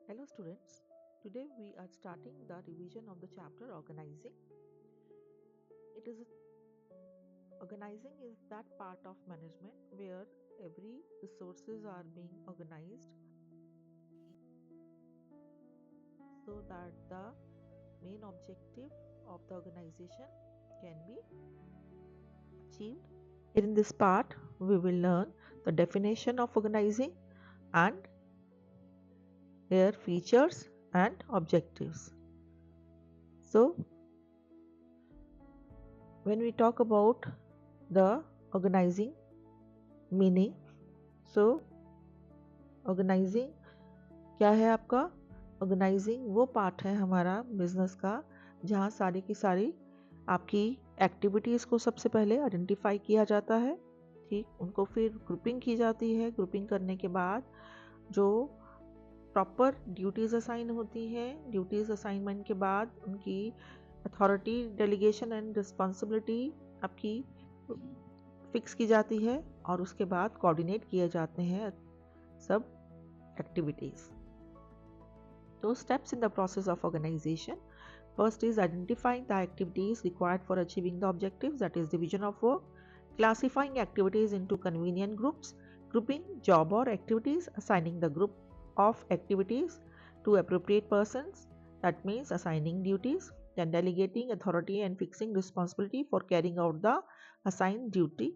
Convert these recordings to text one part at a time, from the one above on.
Hello students, today we are starting the revision of the chapter organizing. It is Organizing is that part of management where every resources are being organized so that the main objective of the organization can be achieved. In this part, we will learn the definition of organizing and their features and objectives. So, when we talk about the organizing meaning, so organizing क्या है आपका? Organising वो part है हमारा business का जहाँ सारी की सारी आपकी एक्टिविटीज़ को सबसे पहले आइडेंटिफाई किया जाता है, ठीक, उनको फिर ग्रुपिंग की जाती है। ग्रुपिंग करने के बाद जो प्रॉपर ड्यूटीज़ असाइन होती हैं, ड्यूटीज़ असाइनमेंट के बाद उनकी अथॉरिटी डेलीगेशन एंड रिस्पॉन्सिबिलिटी आपकी फिक्स की जाती है और उसके बाद कोऑर्डिनेट किए जाते हैं सब activities. Those steps in the process of organization. First is identifying the activities required for achieving the objectives, that is division of work, classifying activities into convenient groups, grouping job or activities, assigning the group of activities to appropriate persons, that means assigning duties, then delegating authority and fixing responsibility for carrying out the assigned duty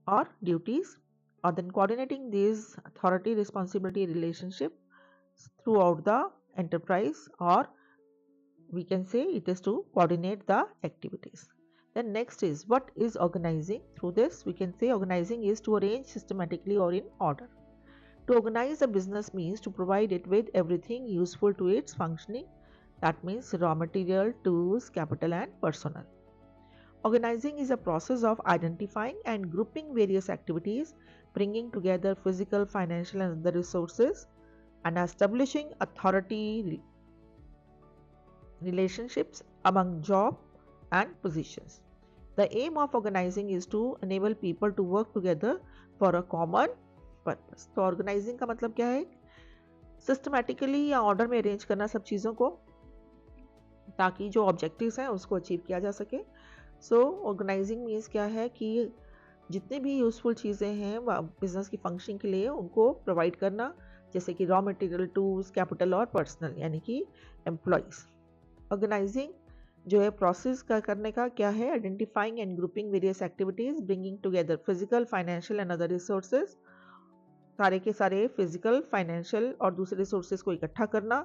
or duties, or then coordinating these authority responsibility relationship throughout the enterprise, or we can say it is to coordinate the activities. Then next is what is organizing. Through this we can say organizing is to arrange systematically or in order. To organize a business means to provide it with everything useful to its functioning, that means raw material, tools, capital and personnel. Organizing is a process of identifying and grouping various activities, bringing together physical, financial and other resources, and establishing authority relationships among job and positions. The aim of organizing is to enable people to work together for a common purpose. तो organizing का मतलब क्या है? Systematically या order में arrange करना सब चीज़ों को ताकि जो ऑब्जेक्टिव्स हैं उसको अचीव किया जा सके। सो ऑर्गेनाइजिंग मीन्स क्या है कि जितनी भी यूज़फुल चीज़ें हैं बिजनेस की फंक्शनिंग के लिए उनको प्रोवाइड करना, जैसे कि रॉ मटेरियल, टूल्स, कैपिटल और पर्सनल यानी कि एम्प्लॉयज़। ऑर्गेनाइजिंग जो है प्रोसेस का करने का क्या है? Identifying and grouping various activities, bringing together physical, financial and other resources, सारे के सारे फिजिकल, फाइनेंशियल और दूसरे रिसोर्सेज को इकट्ठा करना,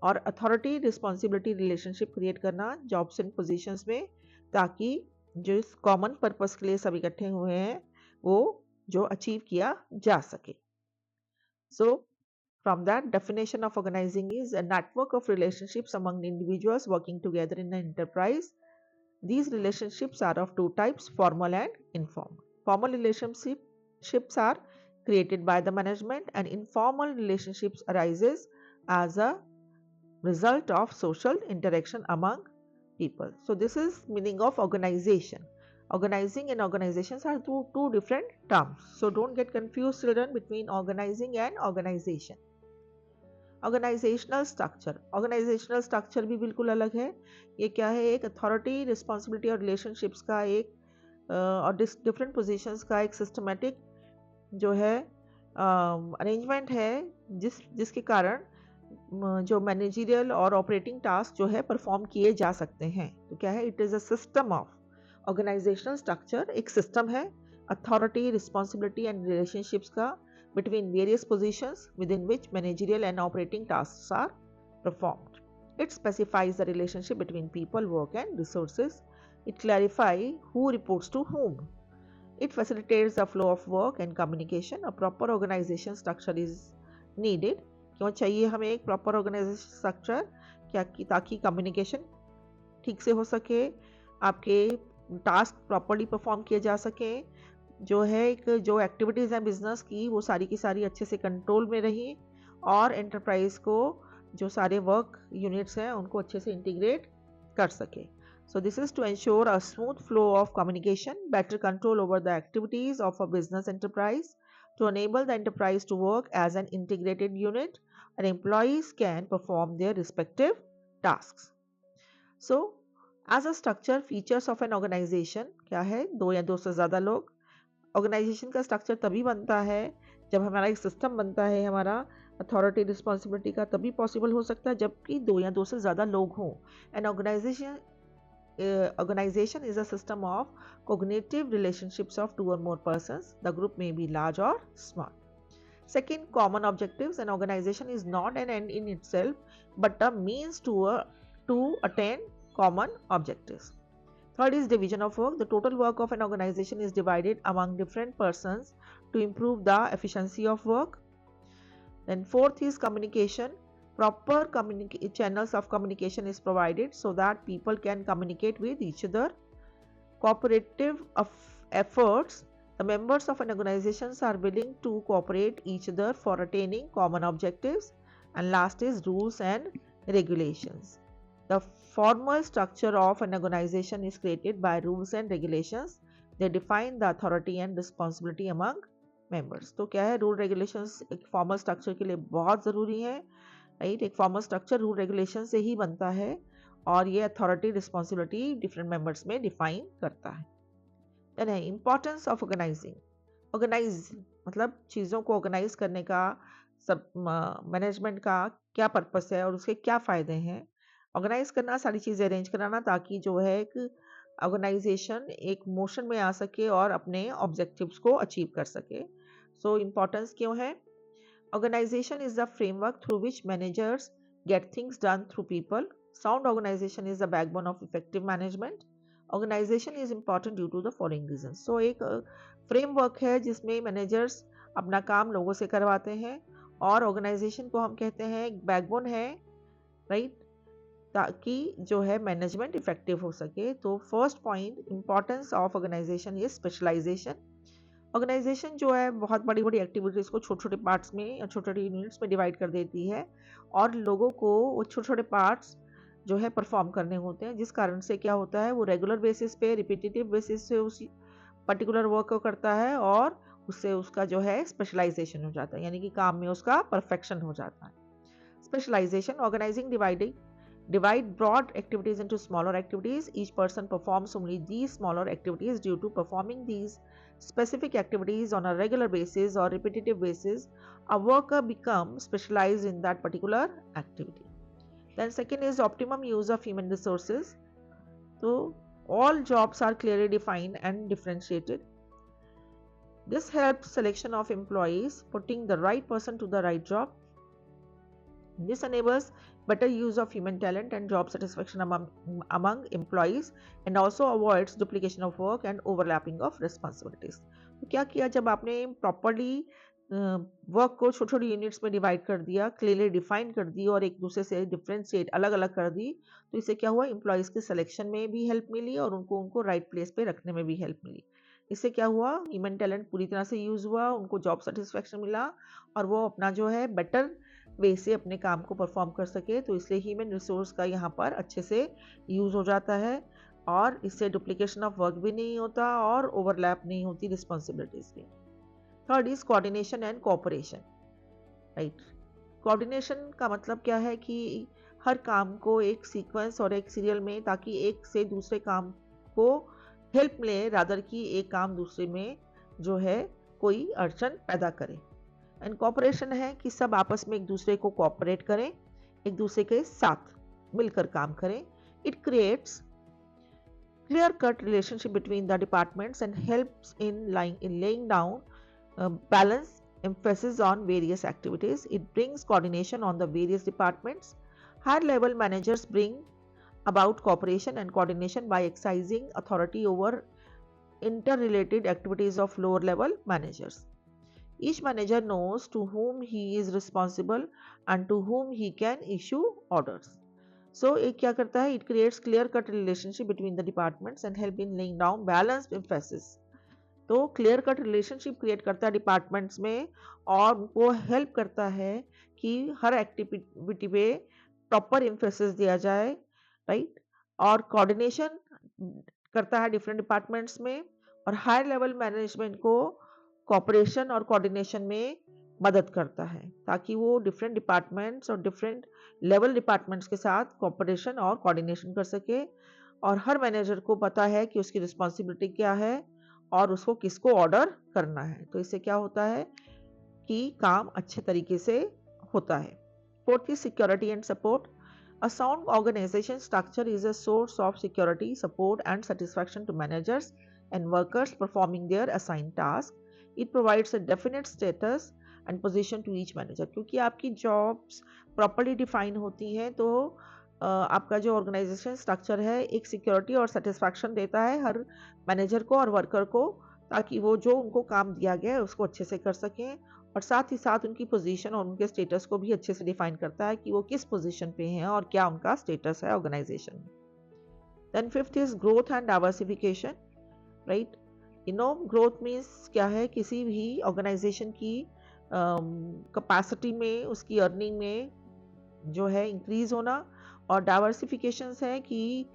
और अथॉरिटी रिस्पॉन्सिबिलिटी रिलेशनशिप क्रिएट करना जॉब्स एंड पोजीशंस में, ताकि जो इस कॉमन पर्पस के लिए सब इकट्ठे हुए हैं वो जो अचीव किया जा सके। सो from that, definition of organizing is a network of relationships among individuals working together in an enterprise. These relationships are of two types, formal and informal. Formal relationships are created by the management, and informal relationships arises as a result of social interaction among people. So this is meaning of organization. Organizing and organizations are two different terms. So don't get confused children between organizing and organization. Organizational structure भी बिल्कुल अलग है। ये क्या है? एक authority, responsibility और relationships का एक और डिफरेंट पोजीशंस का एक सिस्टमेटिक जो है अरेंजमेंट है जिसके कारण जो मैनेजरियल और ऑपरेटिंग टास्क जो है परफॉर्म किए जा सकते हैं। तो क्या है? It is a system of organizational structure, एक सिस्टम है अथॉरिटी, रिस्पॉन्सिबिलिटी एंड रिलेशनशिप्स का between various positions within which managerial and operating tasks are performed. It specifies the relationship between people, work and resources. It clarifies who reports to whom. It facilitates the flow of work and communication. A proper organization structure is needed. क्यों चाहिए हमें एक proper organisation structure? क्या ताकि communication ठीक से हो सके, आपके टास्क प्रॉपरली परफॉर्म किए जा सके, जो है एक जो एक्टिविटीज़ हैं बिजनेस की वो सारी की सारी अच्छे से कंट्रोल में रही, और एंटरप्राइज को जो सारे वर्क यूनिट्स हैं उनको अच्छे से इंटीग्रेट कर सके। So this is to ensure a smooth flow of communication, better control over the activities of a business enterprise, to enable the enterprise to work as an integrated unit, and employees can perform their respective tasks. So, as a structure, features of an organization क्या है? दो या दो से ज़्यादा लोग. Organisation का structure तभी बनता है जब हमारा एक सिस्टम बनता है, हमारा अथॉरिटी रिस्पॉन्सिबिलिटी का, तभी पॉसिबल हो सकता है जबकि दो या दो से ज़्यादा लोग हों. An organization is a system of cognitive relationships of two or more persons. The group may be large or small. Second, common objectives. An organization is not an end in itself but a means to attain common objectives. Third is division of work. The total work of an organization is divided among different persons to improve the efficiency of work. Then fourth is communication. Proper channels of communication is provided so that people can communicate with each other. Cooperative efforts. The members of an organization are willing to cooperate each other for attaining common objectives. And last is rules and regulations. The formal structure of an organization is created by rules and regulations. They define the authority and responsibility among members. तो क्या है, rule regulations एक formal structure के लिए बहुत ज़रूरी है, right. एक फॉर्मल स्ट्रक्चर रूल रेगुलेशन से ही बनता है और ये अथॉरिटी रिस्पॉन्सिबिलिटी डिफरेंट मेंबर्स में डिफाइन करता है. देन है इम्पोर्टेंस ऑफ ऑर्गेनाइजिंग. ऑर्गेनाइज मतलब चीज़ों को ऑर्गेनाइज करने का, सब मैनेजमेंट का क्या पर्पस है और उसके क्या फ़ायदे हैं. ऑर्गेनाइज करना, सारी चीज़ें अरेंज कराना ताकि जो है एक ऑर्गेनाइजेशन एक मोशन में आ सके और अपने ऑब्जेक्टिव्स को अचीव कर सके. सो इम्पोर्टेंस क्यों है? Organisation is the framework through which managers get things done through people. Sound organisation is the backbone of effective management. Organisation is important due to the following reason. So एक framework है जिसमें managers अपना काम लोगों से करवाते हैं और ऑर्गेनाइजेशन को हम कहते हैं एक बैकबोन है, राइट, ताकि जो है मैनेजमेंट इफेक्टिव हो सके. तो first point, importance of organization is specialization. Organization जो है बहुत बड़ी बड़ी एक्टिविटीज़ को छोटे छोटे पार्ट्स में या छोटे छोटे यूनिट्स में डिवाइड कर देती है और लोगों को वो छोटे छोटे पार्ट्स जो है परफॉर्म करने होते हैं, जिस कारण से क्या होता है वो रेगुलर बेसिस पे, रिपीटेटिव बेसिस से उस पर्टिकुलर वर्क को करता है और उससे उसका जो है स्पेशलाइजेशन हो जाता है, यानी कि काम में उसका परफेक्शन हो जाता है. Specialization, organizing divide broad activities into smaller activities. Each person performs only these smaller activities. Due to performing these specific activities on a regular basis or repetitive basis, a worker becomes specialized in that particular activity. Then second is optimum use of human resources. So all jobs are clearly defined and differentiated. This helps selection of employees, putting the right person to the right job. This enables better use of human talent and job satisfaction among employees and also avoids duplication of work and overlapping of responsibilities. तो क्या किया, जब आपने properly work को छोटी छोटी units में divide कर दिया, क्लियरली डिफाइन कर दी और एक दूसरे से डिफरेंशिएट अलग अलग कर दी, तो इससे क्या हुआ, एम्प्लॉयज़ के सिलेक्शन में भी हेल्प मिली और उनको राइट प्लेस पे रखने में भी हेल्प मिली. इससे क्या हुआ, ह्यूमन टैलेंट पूरी तरह से यूज़ हुआ, उनको जॉब सेटिस्फेक्शन मिला और वो अपना जो है बेटर वे से अपने काम को परफॉर्म कर सके. तो इसलिए ह्यूमन रिसोर्स का यहाँ पर अच्छे से यूज़ हो जाता है और इससे डुप्लीकेशन ऑफ वर्क भी नहीं होता और ओवरलैप नहीं होती रिस्पॉन्सिबिलिटीज़ की. Third is coordination and cooperation, right. Coordination का मतलब क्या है कि हर काम को एक सीक्वेंस और एक सीरियल में, ताकि एक से दूसरे काम को हेल्प मिले, रादर कि एक काम दूसरे में जो है कोई अड़चन पैदा करे. एंड कोऑपरेशन है कि सब आपस में एक दूसरे को कोऑपरेट करें, एक दूसरे के साथ मिलकर काम करें. It creates clear cut relationship between the departments and helps in laying down balance emphasis on various activities. It brings coordination on the various departments. Higher level managers bring about cooperation and coordination by exercising authority over interrelated activities of lower level managers. Each manager knows to whom he is responsible and to whom he can issue orders. So एक क्या करता है, it creates clear cut relationship between the departments and help in laying down balanced emphasis. तो clear cut relationship create करता है departments में और वो हेल्प करता है कि हर एक्टिविटी पे प्रॉपर एम्फेसिस दिया जाए, राइट. और कोऑर्डिनेशन करता है डिफरेंट डिपार्टमेंट्स में और हायर लेवल मैनेजमेंट को कोऑपरेशन और कोऑर्डिनेशन में मदद करता है, ताकि वो डिफरेंट डिपार्टमेंट्स और डिफरेंट लेवल डिपार्टमेंट्स के साथ कोऑपरेशन और कोऑर्डिनेशन कर सके, और हर मैनेजर को पता है कि उसकी रिस्पॉन्सिबिलिटी क्या है और उसको किसको ऑर्डर करना है। तो इससे क्या होता है कि काम अच्छे तरीके से होता है। Fourth is security and support. A sound organization structure is a source of security, support, and satisfaction to managers and workers performing their assigned task. It provides a definite status and position to each manager. क्योंकि आपकी jobs properly define होती हैं, तो आपका जो organisation structure है एक security और सेटिस्फैक्शन देता है हर मैनेजर को और वर्कर को, ताकि वो जो उनको काम दिया गया है उसको अच्छे से कर सकें, और साथ ही साथ उनकी पोजीशन और उनके स्टेटस को भी अच्छे से डिफाइन करता है कि वो किस पोजीशन पे हैं और क्या उनका स्टेटस है ऑर्गेनाइजेशन में। Then fifth is growth and diversification, right. Growth means क्या है, किसी भी ऑर्गेनाइजेशन की कैपेसिटी में, उसकी अर्निंग में जो है इंक्रीज होना, और डाइवर्सिफिकेशन है कि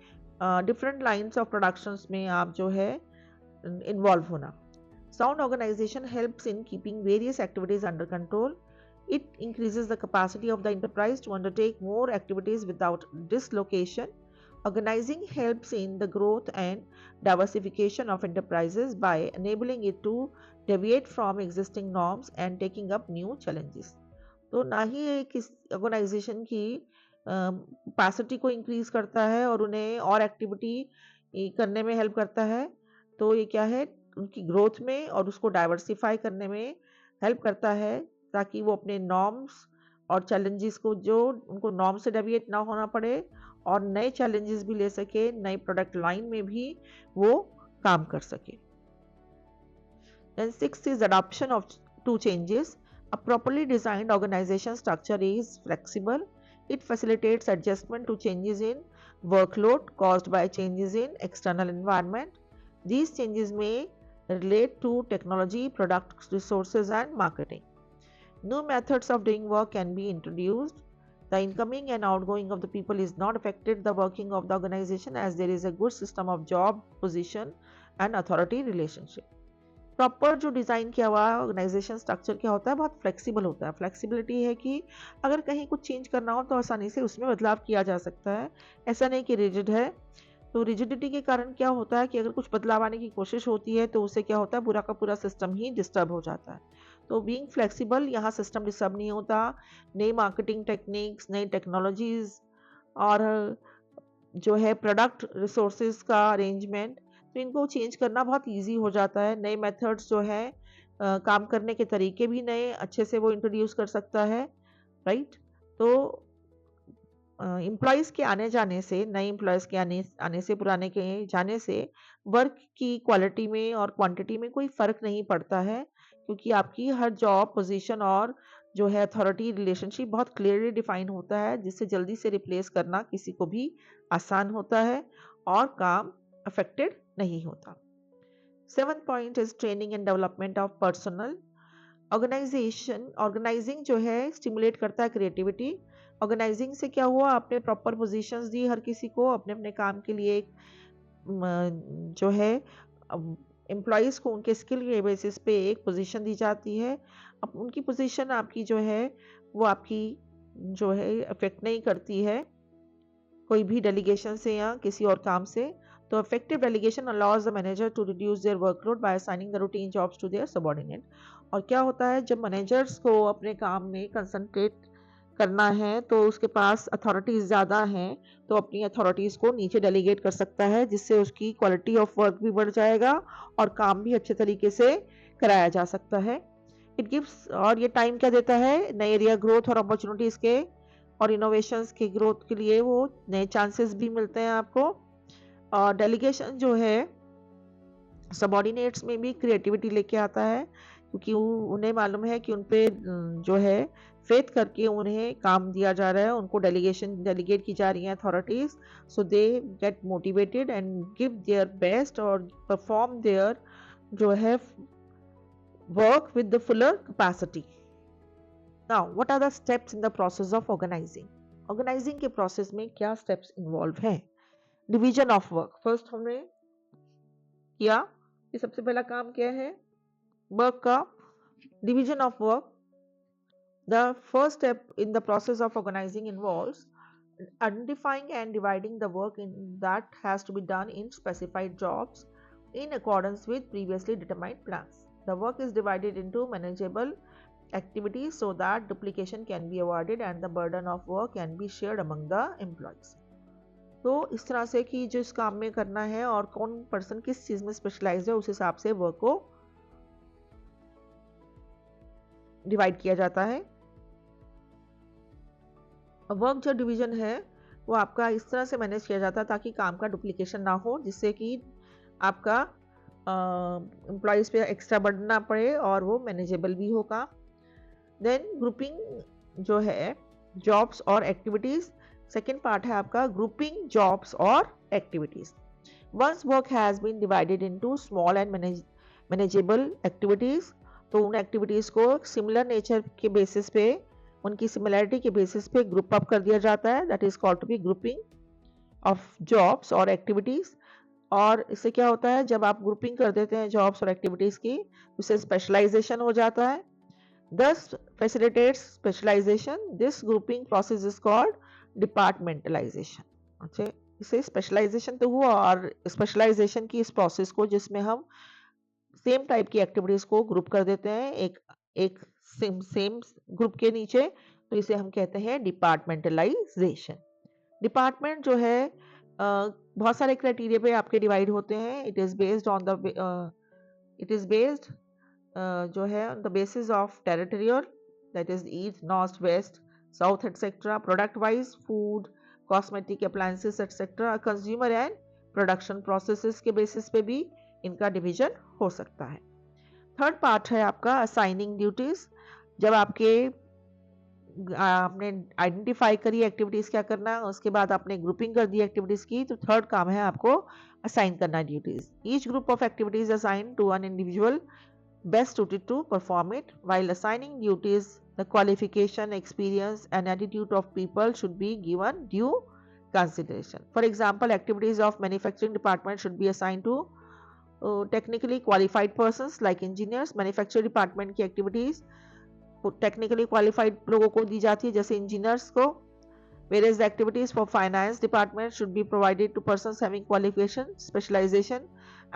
डिफरेंट लाइन्स ऑफ प्रोडक्शंस में आप जो है इन्वॉल्व होना। Sound organization helps in keeping various activities under control. It increases the capacity of the enterprise to undertake more activities without dislocation. Organizing helps in the growth and diversification of enterprises by enabling it to deviate from existing norms and taking up new challenges. तो ना ही ये किस organisation की capacity को increase करता है और उन्हें और एक्टिविटी करने में हेल्प करता है, तो ये क्या है, उनकी ग्रोथ में और उसको डाइवर्सिफाई करने में हेल्प करता है, ताकि वो अपने नॉर्म्स और चैलेंजेस को, जो उनको नॉर्म से डेविएट ना होना पड़े, और नए चैलेंजेस भी ले सके, नई प्रोडक्ट लाइन में भी वो काम कर सके। Then sixth is adoption of two changes. A properly designed organization structure is flexible. It facilitates adjustment to changes in workload caused by changes in external environment. These changes may relate to technology, product resources, and marketing. New methods of doing work can be introduced. The incoming and outgoing of the people is not affected the working of the organization, as there is a good system of job, position, and authority relationship. Proper जो design किया हुआ organisation structure क्या होता है, बहुत flexible होता है। Flexibility है कि अगर कहीं कुछ चेंज करना हो तो आसानी से उसमें बदलाव किया जा सकता है, ऐसा नहीं कि रिजिड है। तो रिजिडिटी के कारण क्या होता है कि अगर कुछ बदलाव आने की कोशिश होती है तो उससे क्या होता है, पूरा का पूरा सिस्टम ही डिस्टर्ब हो जाता है। तो बीइंग फ्लेक्सिबल, यहाँ सिस्टम डिस्टर्ब नहीं होता। नई मार्केटिंग टेक्निक्स, नई टेक्नोलॉजीज और जो है प्रोडक्ट रिसोर्सेज का अरेंजमेंट, तो इनको चेंज करना बहुत इजी हो जाता है। नए मेथड्स जो है काम करने के तरीके भी नए अच्छे से वो इंट्रोड्यूस कर सकता है, राइट। तो एम्प्लॉयज़ के आने जाने से, नए एम्प्लॉयज़ के आने से, पुराने के जाने से वर्क की क्वालिटी में और क्वांटिटी में कोई फ़र्क नहीं पड़ता है, क्योंकि आपकी हर जॉब पोजीशन और जो है अथॉरिटी रिलेशनशिप बहुत क्लियरली डिफाइन होता है, जिससे जल्दी से रिप्लेस करना किसी को भी आसान होता है और काम अफेक्टेड नहीं होता। Seventh point is training and development of personnel. Organizing जो है स्टिमुलेट करता है क्रिएटिविटी। ऑर्गेनाइजिंग से क्या हुआ, आपने प्रॉपर पोजीशंस दी हर किसी को अपने अपने काम के लिए। जो है एम्प्लॉयज़ को उनके स्किल के बेसिस पे एक पोजीशन दी जाती है। अब उनकी पोजीशन आपकी जो है वो आपकी जो है अफेक्ट नहीं करती है कोई भी डेलीगेशन से या किसी और काम से। तो effective delegation allows the manager to reduce their workload by assigning the routine jobs to their subordinate. और क्या होता है, जब मैनेजर्स को अपने काम में कंसंट्रेट करना है तो उसके पास अथॉरिटीज़ ज़्यादा हैं, तो अपनी अथॉरिटीज़ को नीचे डेलीगेट कर सकता है, जिससे उसकी क्वालिटी ऑफ वर्क भी बढ़ जाएगा और काम भी अच्छे तरीके से कराया जा सकता है। इट गिव्स, और ये टाइम क्या देता है, नए एरिया ग्रोथ और अपॉर्चुनिटीज़ के और इनोवेशंस की ग्रोथ के लिए वो नए चांसेस भी मिलते हैं आपको। और डेलीगेशन जो है सबॉर्डिनेट्स में भी क्रिएटिविटी लेके आता है, क्योंकि उन्हें मालूम है कि उन पे जो है फेथ करके उन्हें काम दिया जा रहा है, उनको डेलीगेट की जा रही है authorities, so they get motivated and give their best और परफॉर्म देयर जो है work with the fuller capacity. Now what are the steps in the process of organizing. Organizing के प्रोसेस में क्या स्टेप्स इन्वॉल्व हैं। डिवीजन ऑफ वर्क, फर्स्ट हमने किया कि सबसे पहला काम क्या है, वर्क का division of work. The first step in the process of organizing involves identifying and dividing the work in that has to be done in specified jobs in accordance with previously determined plans. The work is divided into manageable activities so that duplication can be avoided and the burden of work can be shared among the employees. तो इस तरह से कि जो इस काम में करना है और कौन पर्सन किस चीज़ में स्पेशलाइज्ड है उस हिसाब से वर्क को डिवाइड किया जाता है। वर्क जो डिवीजन है वो आपका इस तरह से मैनेज किया जाता है ताकि काम का डुप्लीकेशन ना हो, जिससे कि आपका एम्प्लॉयज़ पे एक्स्ट्रा बर्डन ना पड़े और वो मैनेजेबल भी हो काम। देन ग्रुपिंग जो है जॉब्स और एक्टिविटीज़, सेकेंड पार्ट है आपका ग्रुपिंग जॉब्स और activities. Once work has been divided into small and manageable activities, तो उन एक्टिविटीज़ को सिमिलर नेचर के बेसिस पे, उनकी सिमिलैरिटी के बेसिस पे ग्रुप अप कर दिया जाता है। That is called to be grouping of jobs और एक्टिविटीज़। और इससे क्या होता है, जब आप ग्रुपिंग कर देते हैं जॉब्स और एक्टिविटीज़ की, उससे स्पेशलाइजेशन हो जाता है। This facilitates specialization. This grouping process is called departmentalization. अच्छा, इसे स्पेशलाइजेशन तो हुआ, और स्पेशलाइजेशन की इस प्रोसेस को जिसमें हम सेम टाइप की एक्टिविटीज को ग्रुप कर देते हैं एक एक सेम ग्रुप के नीचे, तो इसे हम कहते हैं डिपार्टमेंटलाइजेशन। डिपार्टमेंट जो है बहुत सारे क्राइटेरिया पे आपके डिवाइड होते हैं। It is based on the it is based जो है on the basis of territorial, that is east north west south etcetera. Product wise food, cosmetic, appliances etcetera. Consumer and production processes के basis पे भी इनका division हो सकता है। Third part है आपका असाइनिंग ड्यूटीज। जब आपने आइडेंटिफाई करी एक्टिविटीज क्या करना है, उसके बाद आपने ग्रुपिंग कर दी एक्टिविटीज की, तो थर्ड काम है आपको असाइन करना duties. Each group of activities assign to an individual best suited to perform it. While assigning duties, the qualification, experience and attitude of people should be given due consideration. For example, activities of manufacturing department should be assigned to technically qualified persons like engineers. Manufacturing department की activities technically qualified लोगों को दी जाती है, जैसे engineers को। Whereas the activities for finance department should be provided to persons having qualification, specialization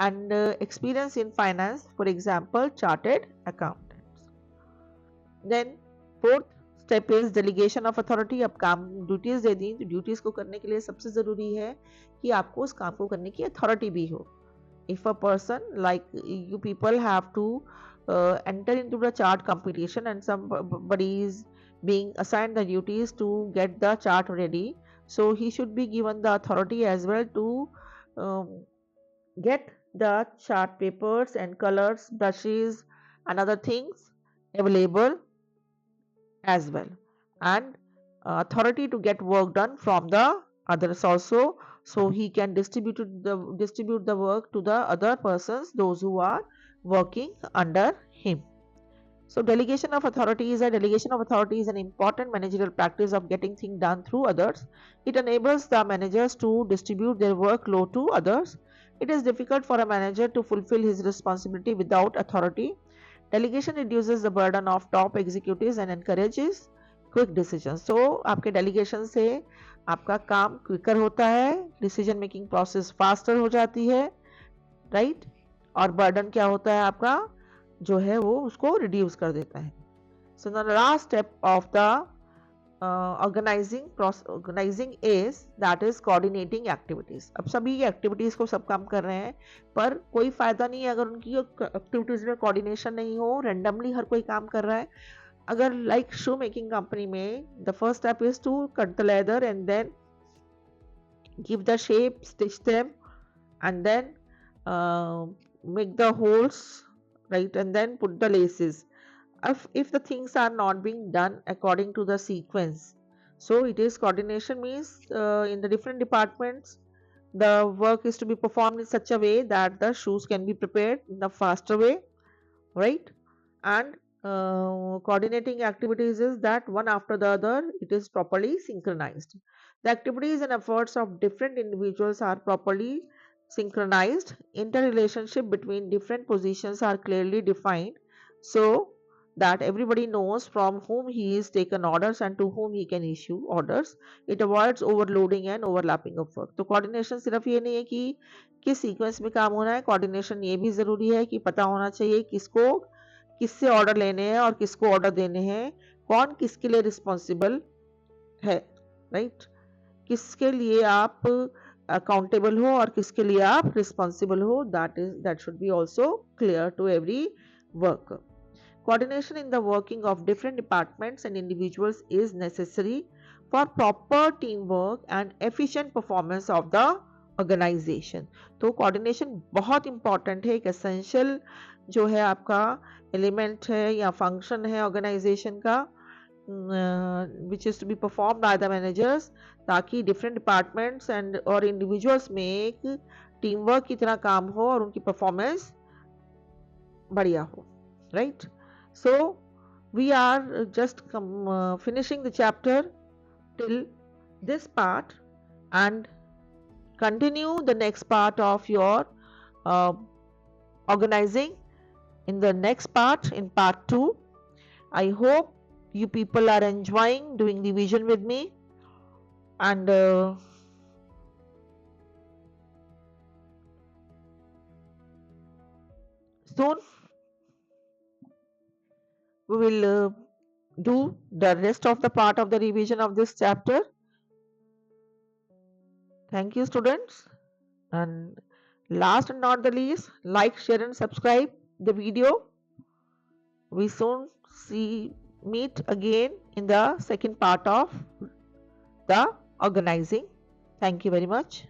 and experience in finance, for example chartered accountants. Then fourth step is delegation of authority. अब काम duties दे दी, तो duties को करने के लिए सबसे जरूरी है कि आपको उस काम को करने की अथॉरिटी भी हो। If a person like you people have to enter into the chart competition and somebody is being assigned the duties to get the chart ready, so he should be given the authority as well to um, get the chart papers and colors, brushes and other things available as well, and authority to get work done from the others also, so he can distribute the work to the other persons, those who are working under him. So delegation of authority is an important managerial practice of getting things done through others. It enables the managers to distribute their workload to others. It is difficult for a manager to fulfill his responsibility without authority. Delegation reduces the burden of top executives and encourages quick decision. So आपके delegation से आपका काम quicker होता है, decision making process faster हो जाती है, right, और बर्डन क्या होता है आपका जो है वो उसको रिड्यूस कर देता है। So the last step of the organizing is that is coordinating activities. अब सभी एक्टिविटीज को सब काम कर रहे हैं, पर कोई फायदा नहीं है अगर उनकी एक्टिविटीज में कोऑर्डिनेशन नहीं हो, रेंडमली हर कोई काम कर रहा है। अगर लाइक शू मेकिंग कंपनी में the first step is to cut the leather and then give the shape, stitch them and then make the holes, right, and then put the laces. If the things are not being done according to the sequence, so it is coordination means in the different departments the work is to be performed in such a way that the shoes can be prepared in the faster way, right, and coordinating activities is that one after the other it is properly synchronized. The activities and efforts of different individuals are properly synchronized. Interrelationship between different positions are clearly defined, so that everybody knows from whom he is taken orders and to whom he can issue orders. It avoids overloading and overlapping of work. तो coordination सिर्फ ये नहीं है कि किस sequence में काम होना है, coordination ये भी ज़रूरी है कि पता होना चाहिए किसको किससे ऑर्डर लेने हैं और किसको ऑर्डर देने हैं, कौन किसके लिए रिस्पॉन्सिबल है, राइट? किसके लिए आप अकाउंटेबल हो और किसके लिए आप रिस्पॉन्सिबल हो, that should be also clear to every worker. Coordination in the working of different departments and individuals is necessary for proper teamwork and efficient performance of the organization. तो coordination बहुत important है, एक essential जो है आपका element है या function है organization का, which is to be performed by the managers, ताकि different departments and और individuals में एक teamwork की तरह काम हो और उनकी performance बढ़िया हो, right? So we are just finishing the chapter till this part and continue the next part of your organizing in the next part, in part 2. I hope you people are enjoying doing revision with me, and soon we will do the rest of the part of the revision of this chapter. Thank you, students, and last and not the least, like, share and subscribe the video. We soon meet again in the second part of the organizing. Thank you very much.